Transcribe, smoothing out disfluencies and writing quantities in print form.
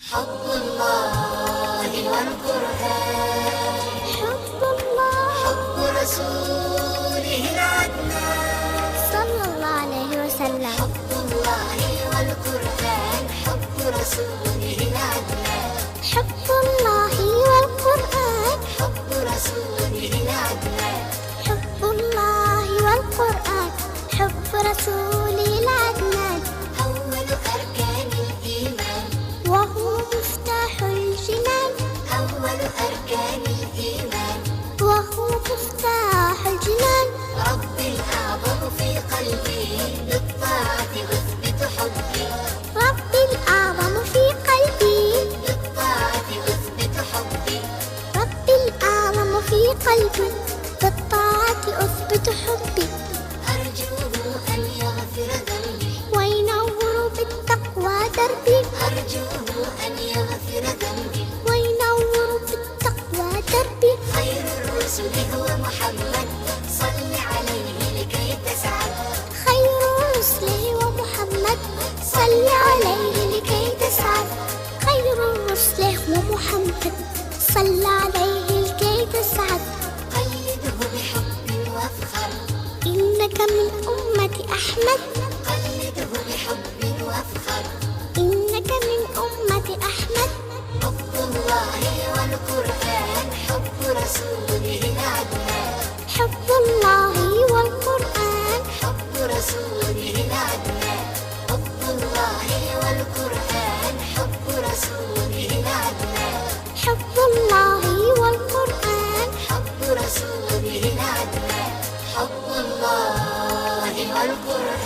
حب الله والقرآن، حب الله، حب رسوله العدنان صلى الله عليه وسلم. حب الله والقرآن، حب رسوله العدنان حب الله والقرآن، حب رسوله العدنان حب الله والقرآن، حب رسوله العدنان. أول أركان الإيمان، وهو مفتاح الجنان، أول أركان الإيمان، وهو مفتاح الجنان. ربي الأعظم في قلبي، بالطاعة أثبت حبي، ربي الأعظم في قلبي، بالطاعة أثبت حبي، ربي الأعظم في قلبي، بالطاعة أثبت حبي. أرجوه أن يغفر ذنبي، وينور بالتقوى دربي، أرجوه أن يغفر ذنبي، وينور بالتقوى دربي. خير الرسل هو محمد، صل عليه لكي تسعد، خير رسله ومحمد، صل عليه لكي تسعد. خير رسله ومحمد، صل عليه لكي تسعد. قلده بحب وافخر، إنك من أمة أحمد، قلده بحب وافخر، إنك من أمة أحمد. حب الله والقرآن، حب رسوله العدنان حب الله والقرآن، حب رسوله العدنان حب الله والقرآن، حب رسوله العدنان حب الله والقرآن، حب رسوله العدنان حب الله والقرآن.